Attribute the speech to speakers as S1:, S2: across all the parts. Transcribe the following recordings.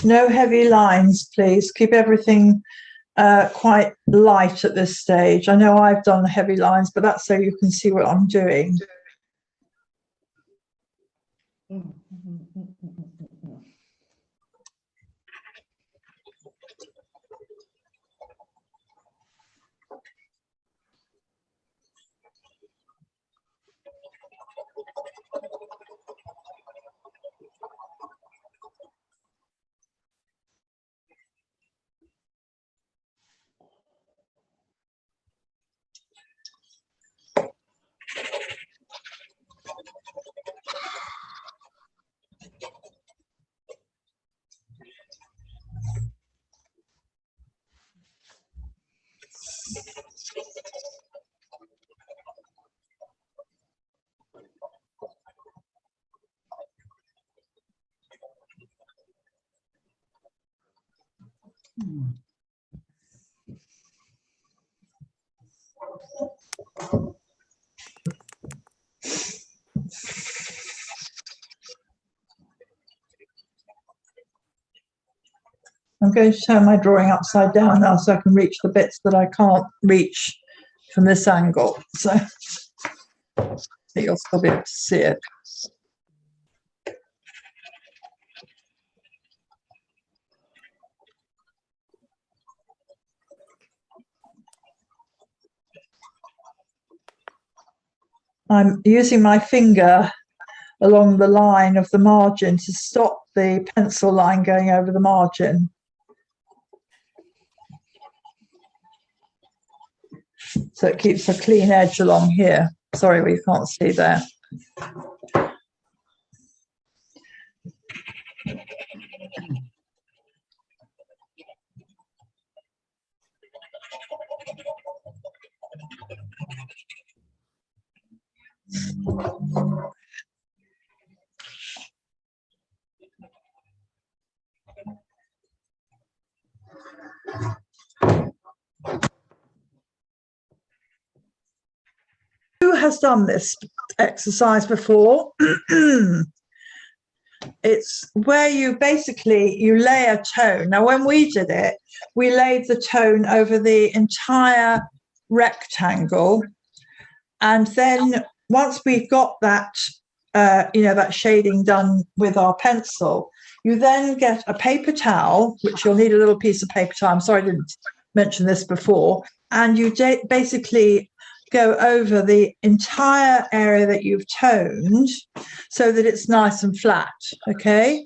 S1: No heavy lines, please. Keep everything quite light at this stage. I know I've done heavy lines, but that's so you can see what I'm doing. I'm going to turn my drawing upside down now so I can reach the bits that I can't reach from this angle. So you'll still be able to see it. I'm using my finger along the line of the margin to stop the pencil line going over the margin. So it keeps a clean edge along here. Sorry, we can't see there. Who has done this exercise before? It's where you lay a tone. Now, when we did it, we laid the tone over the entire rectangle. And then once we've got that, that shading done with our pencil, you then get a paper towel, which you'll need a little piece of paper towel. I'm sorry I didn't mention this before. And you basically go over the entire area that you've toned so that it's nice and flat, okay?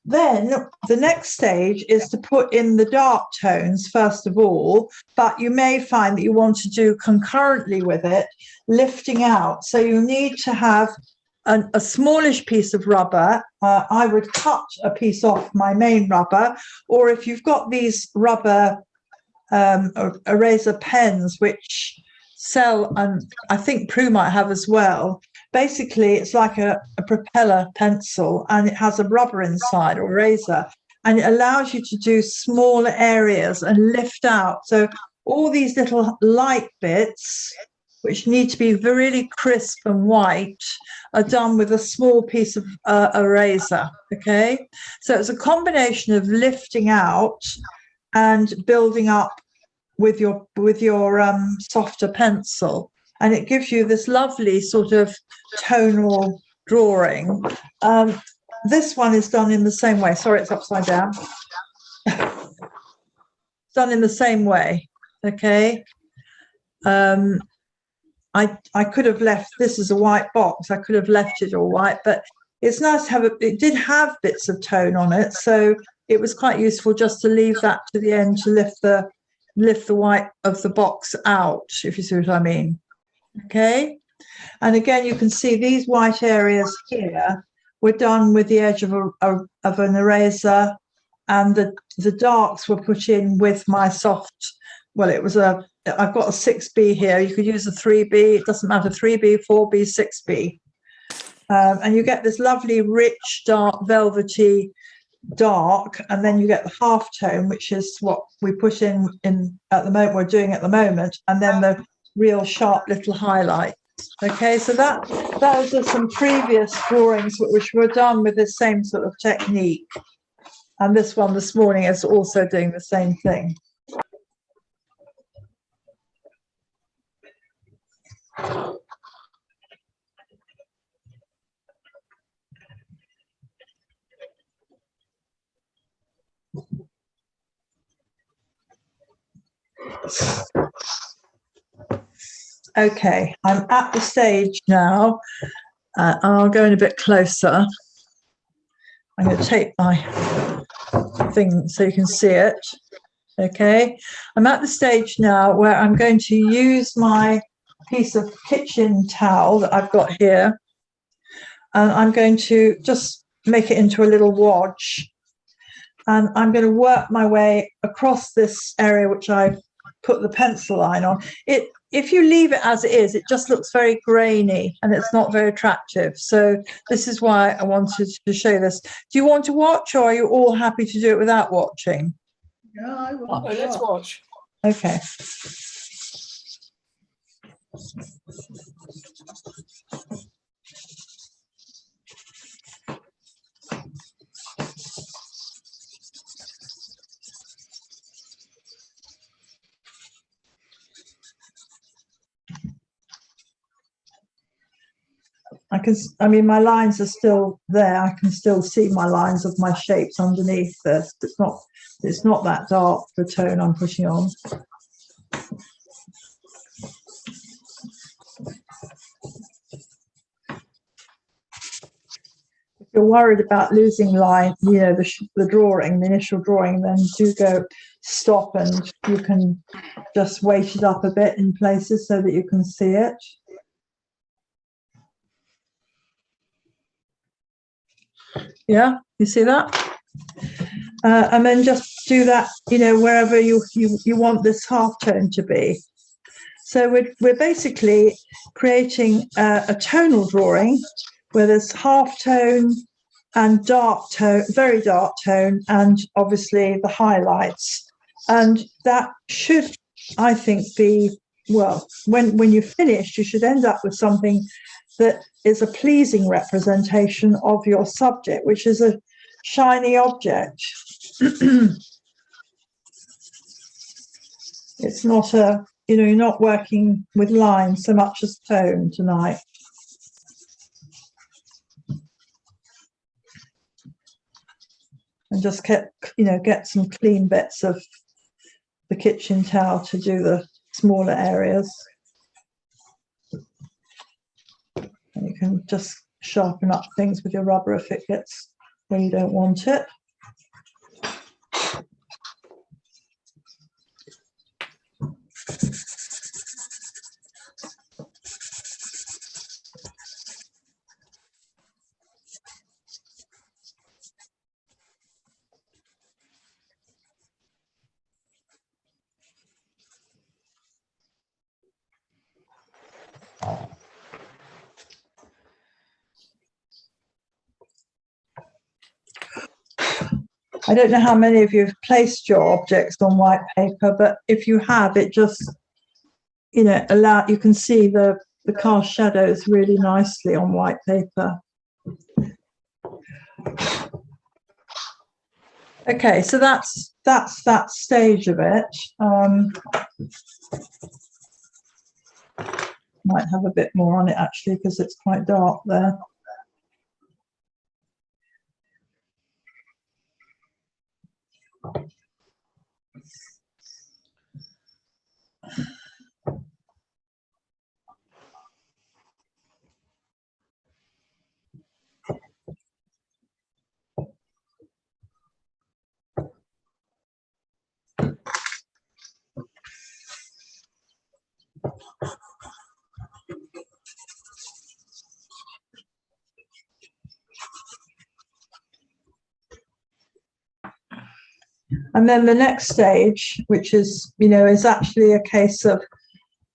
S1: Then the next stage is to put in the dark tones first of all, but you may find that you want to do concurrently with it, lifting out. So you need to have a smallish piece of rubber. I would cut a piece off my main rubber, or if you've got these rubber eraser pens, which sell, and I think Prue might have as well. Basically, it's like a propeller pencil, and it has a rubber inside or razor, and it allows you to do smaller areas and lift out. So all these little light bits, which need to be really crisp and white, are done with a small piece of eraser, okay? So it's a combination of lifting out and building up with your softer pencil, and it gives you this lovely sort of tonal drawing. This one is done in the same way. Sorry, it's upside down. Done in the same way, okay? I could have left, this is a white box, I could have left it all white, but it's nice to have it did have bits of tone on it, so it was quite useful just to leave that to the end to lift the white of the box out, if you see what I mean. Okay, and again you can see these white areas here were done with the edge of an eraser, and the darks were put in with my soft, well, it was I've got a 6B here. You could use a 3B, it doesn't matter, 3B, 4B, 6B, and you get this lovely rich dark velvety dark, and then you get the half tone, which is what we put in at the moment, we're doing at the moment, and then the real sharp little highlight. Okay, so those are some previous drawings which were done with the same sort of technique. And this one this morning is also doing the same thing. Okay, I'm at the stage now, and I'll go in a bit closer. I'm going to take my thing so you can see it. Okay, I'm at the stage now where I'm going to use my piece of kitchen towel that I've got here, and I'm going to just make it into a little wodge, and I'm going to work my way across this area which I've put the pencil line on. If you leave it as it is, it just looks very grainy and it's not very attractive. So this is why I wanted to show this. Do you want to watch, or are you all happy to do it without watching?
S2: Yeah, I will. Let's watch.
S1: Okay. I mean, my lines are still there. I can still see my lines of my shapes underneath this. It's not that dark, the tone I'm putting on. If you're worried about losing line, you know, the drawing, the initial drawing, then do go stop, and you can just weight it up a bit in places so that you can see it. Yeah, you see that? And then just do that, you know, wherever you want this half tone to be. So we're basically creating a tonal drawing where there's half tone and dark tone, very dark tone, and obviously the highlights. And that should, I think, be, well, when you're finished, you should end up with something that is a pleasing representation of your subject, which is a shiny object. It's not a, you know, you're not working with lines so much as tone tonight. And just get some clean bits of the kitchen towel to do the smaller areas. And you can just sharpen up things with your rubber if it gets where you don't want it. I don't know how many of you have placed your objects on white paper, but if you have, it just, you know, you can see the cast shadows really nicely on white paper. Okay, so that's that stage of it. Might have a bit more on it actually because it's quite dark there. And then the next stage, which is, you know, is actually a case of,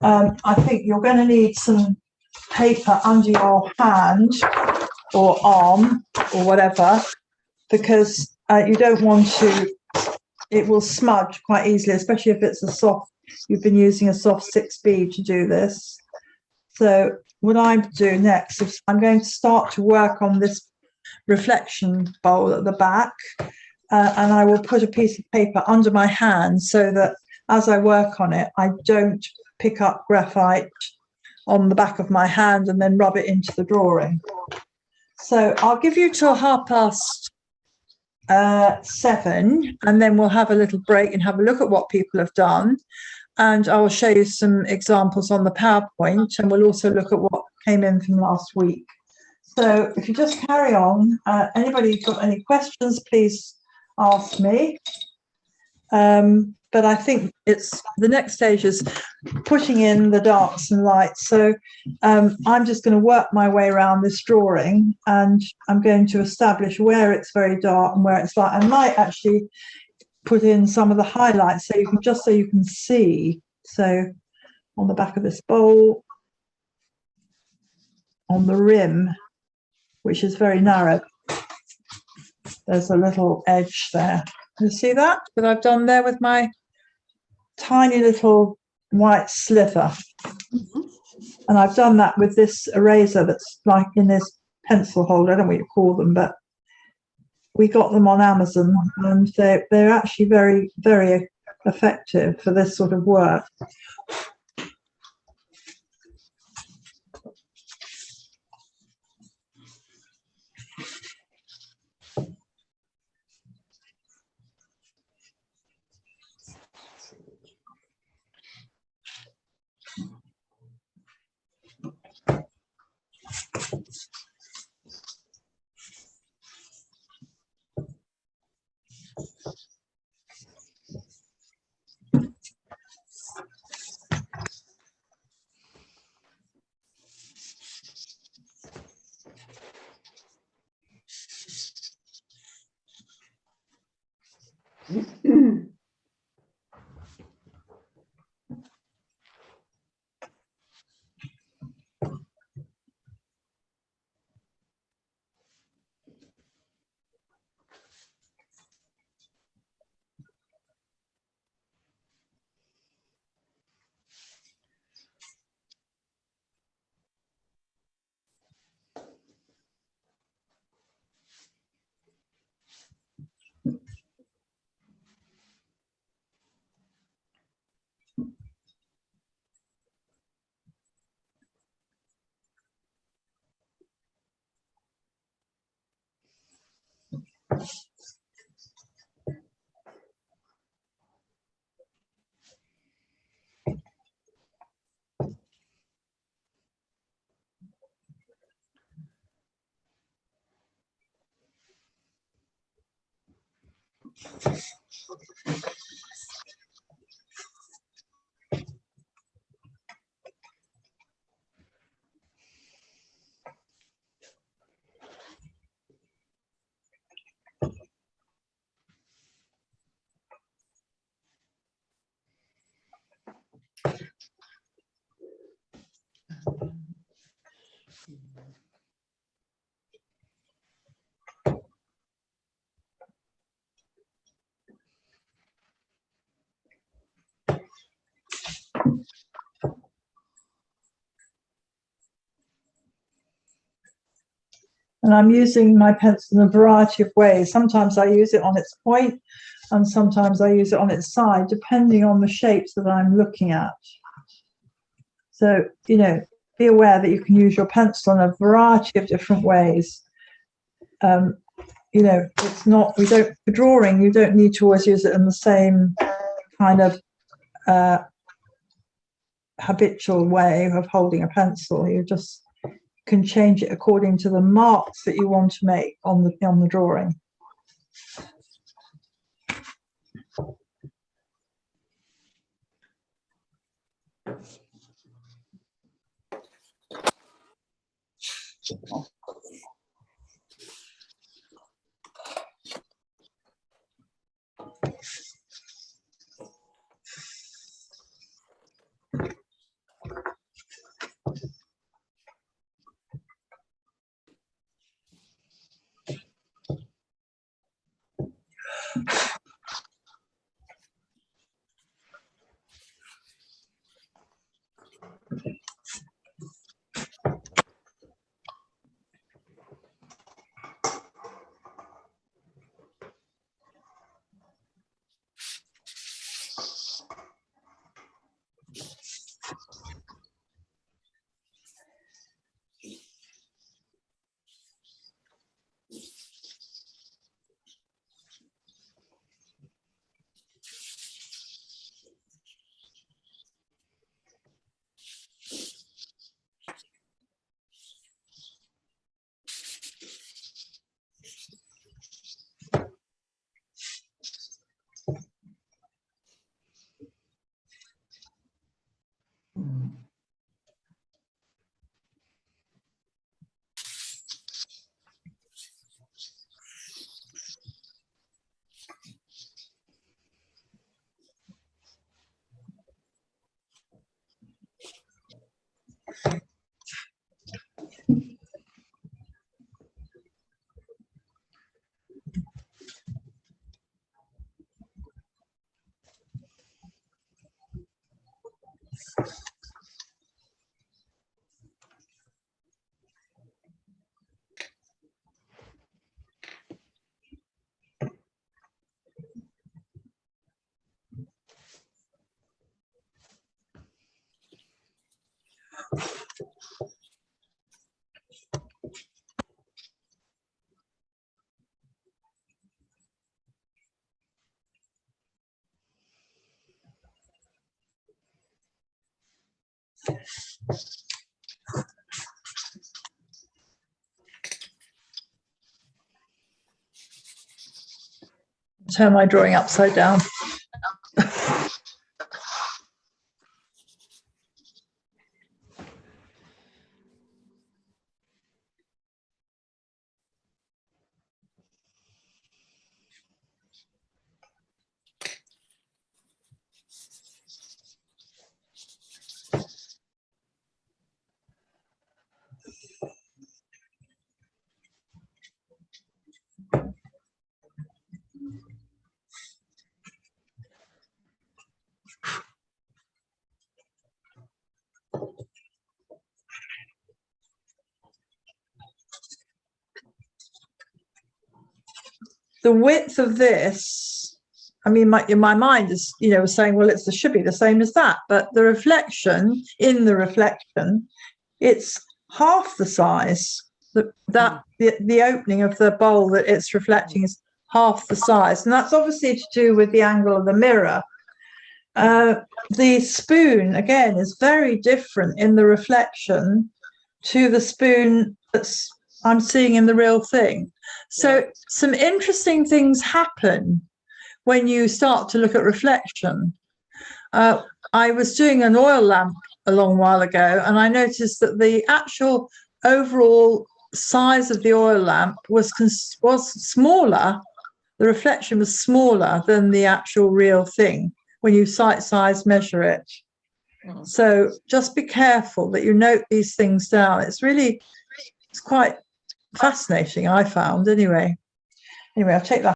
S1: I think you're going to need some paper under your hand or arm or whatever, because you don't want to, it will smudge quite easily, especially if it's a soft, you've been using a soft 6B to do this. So what I do next is I'm going to start to work on this reflection bowl at the back. and I will put a piece of paper under my hand so that as I work on it, I don't pick up graphite on the back of my hand and then rub it into the drawing. So I'll give you till 7:30, and then we'll have a little break and have a look at what people have done. And I will show you some examples on the PowerPoint, and we'll also look at what came in from last week. So if you just carry on, anybody got any questions, please ask me. But I think it's the next stage is putting in the darks and lights. So I'm just going to work my way around this drawing, and I'm going to establish where it's very dark and where it's light. I might actually put in some of the highlights so you can see. So on the back of this bowl, on the rim, which is very narrow, there's a little edge there. You see that I've done there with my tiny little white slither? And I've done that with this eraser that's like in this pencil holder. I don't know what you call them, but we got them on Amazon, and they're actually very, very effective for this sort of work. And I'm using my pencil in a variety of ways. Sometimes I use it on its point, and sometimes I use it on its side, depending on the shapes that I'm looking at. So, be aware that you can use your pencil in a variety of different ways. It's not, for drawing, you don't need to always use it in the same kind of habitual way of holding a pencil. You just can change it according to the marks that you want to make on the drawing. Turn my drawing upside down. The width of this, I mean, my mind is, saying, well, should be the same as that. But the reflection, it's half the size. The opening of the bowl that it's reflecting is half the size. And that's obviously to do with the angle of the mirror. The spoon, again, is very different in the reflection to the spoon that's I'm seeing in the real thing. So some interesting things happen when you start to look at reflection. I was doing an oil lamp a long while ago, and I noticed that the actual overall size of the oil lamp was smaller. The reflection was smaller than the actual real thing when you size measure it. So just be careful that you note these things down. It's quite fascinating, I found. Anyway, I'll take that.